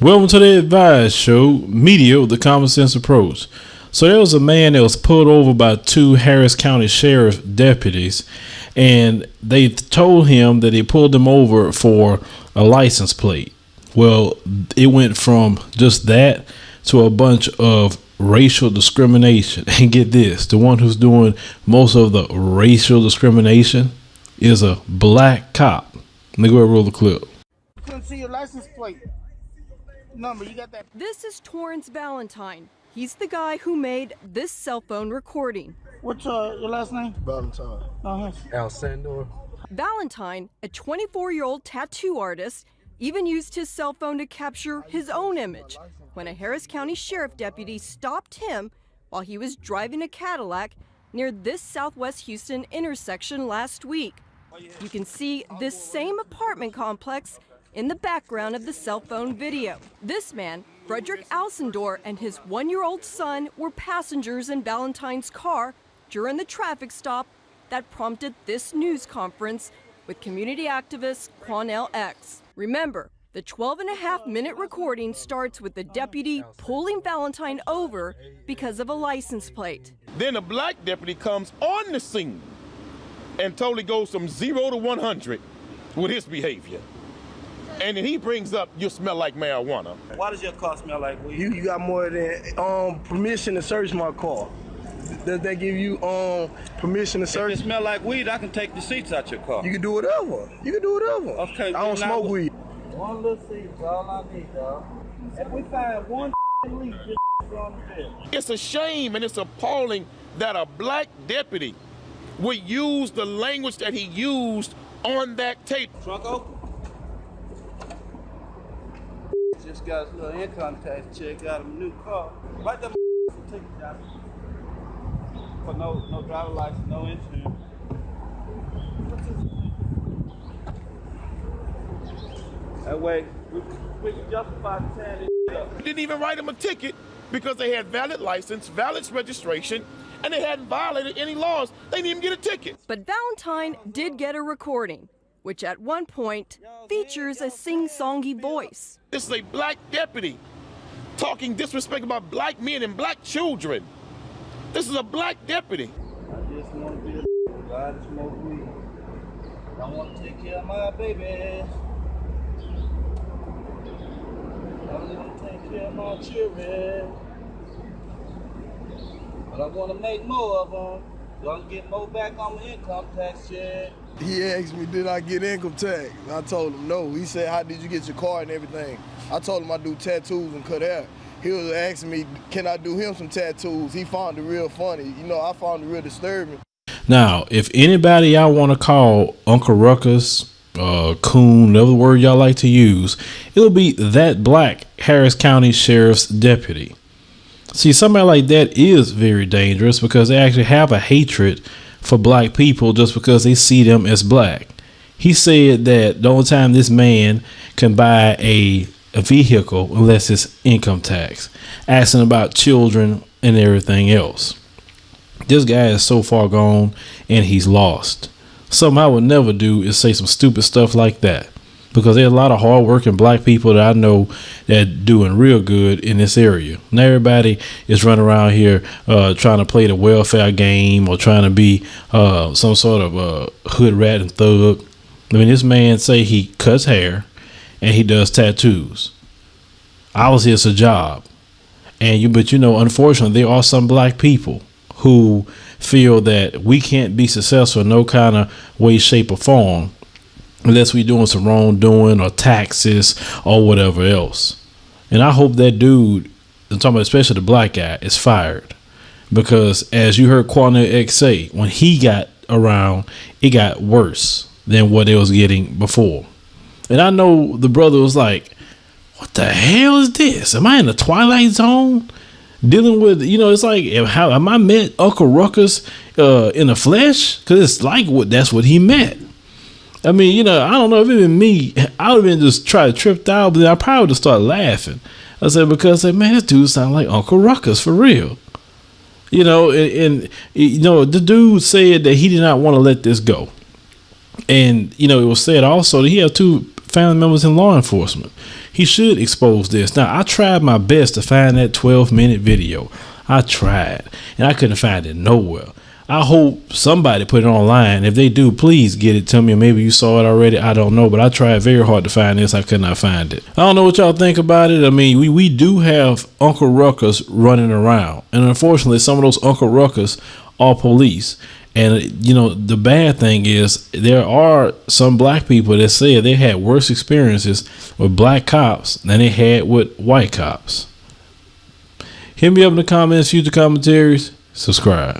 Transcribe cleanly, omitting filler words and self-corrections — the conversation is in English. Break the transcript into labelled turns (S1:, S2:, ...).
S1: Welcome to the Advice Show, media with the common sense approach. So there was a man that was pulled over by two Harris County Sheriff deputies, and they told him that they pulled him over for a license plate. Well, it went from just that to a bunch of racial discrimination. And get this, the one who's doing most of the racial discrimination is a black cop. Let me go ahead and roll the clip.
S2: Couldn't see your license plate number. You got that?
S3: This is Torrance Valentine. He's the guy who made this cell phone recording.
S2: What's your last name?
S4: Valentine.
S5: Alcindor.
S3: Valentine, a 24-year-old tattoo artist, even used his cell phone to capture his own image when a Harris County Sheriff deputy stopped him while he was driving a Cadillac near this Southwest Houston intersection last week. You can see this same apartment complex in the background of the cell phone video. This man, Frederick Alcindor, and his one-year-old son were passengers in Valentine's car during the traffic stop that prompted this news conference with community activist Quanell X. Remember, the 12.5-minute recording starts with the deputy pulling Valentine over because of a license plate.
S6: Then a black deputy comes on the scene and totally goes from 0 to 100 with his behavior. And then he brings up, you smell like marijuana.
S7: Why does your car smell like weed?
S4: You got more than permission to search my car. Does that give you permission to search?
S7: If it smell like weed, I can take the seats out your car.
S4: You can do whatever. You can do whatever.
S7: Okay.
S4: I don't smoke weed.
S7: One little seat is all I need, dog. If we find one leak, just on the bed.
S6: It's a shame and it's appalling that a black deputy would use the language that he used on that tape.
S7: Trunk open. Just got a little income tax check, got him a new car. Right there, take it out. For no driver license, no insurance. That way, we can justify tearing this up.
S6: Didn't even write him a ticket because they had valid license, valid registration, and they hadn't violated any laws. They didn't even get a ticket.
S3: But Valentine did get a recording, which at one point features a sing-songy voice.
S6: This is a black deputy talking disrespect about black men and black children. This is a black deputy.
S7: I just want to be a guy to smoke weed. I want to take care of my babies. I want to take care of my children. But I want to make more of them. So I can get more back on my income tax check.
S4: He asked me, did I get income tax? I told him no. He said, how did you get your car and everything? I told him I do tattoos and cut hair. He was asking me, can I do him some tattoos? He found it real funny. You know, I found it real disturbing.
S1: Now, if anybody y'all want to call Uncle Ruckus, coon, whatever word y'all like to use, it'll be that black Harris County Sheriff's deputy. See, somebody like that is very dangerous because they actually have a hatred for black people just because they see them as black. He said that the only time this man can buy a vehicle unless it's income tax, asking about children and everything else. This guy is so far gone and he's lost. Something I would never do is say some stupid stuff like that, because there's a lot of hardworking black people that I know that doing real good in this area. Not everybody is running around here trying to play the welfare game or trying to be some sort of hood rat and thug. I mean, this man say he cuts hair and he does tattoos. Obviously, it's a job. But unfortunately, there are some black people who feel that we can't be successful in no kind of way, shape, or form unless we doing some wrongdoing or taxes or whatever else. And I hope that dude, I'm talking about especially the black guy, is fired. Because as you heard Quanell X say, when he got around, it got worse than what it was getting before. And I know the brother was like, what the hell is this? Am I in the Twilight Zone? Dealing with, it's like, how am I met Uncle Ruckus in the flesh? Because it's like that's what he meant. I mean, I don't know if it been me, I would have been just try to trip out, but then I probably would have started laughing. I said, because man, this dude sound like Uncle Ruckus for real. The dude said that he did not want to let this go. And, it was said also that he had two family members in law enforcement. He should expose this. Now, I tried my best to find that 12-minute video. I tried, and I couldn't find it nowhere. I hope somebody put it online. If they do, please get it to me. Maybe you saw it already. I don't know, but I tried very hard to find this. I could not find it. I don't know what y'all think about it. I mean, we do have Uncle Ruckus running around, and unfortunately, some of those Uncle Ruckus are police. And you know, the bad thing is there are some black people that say they had worse experiences with black cops than they had with white cops. Hit me up in the comments, future commentaries, subscribe.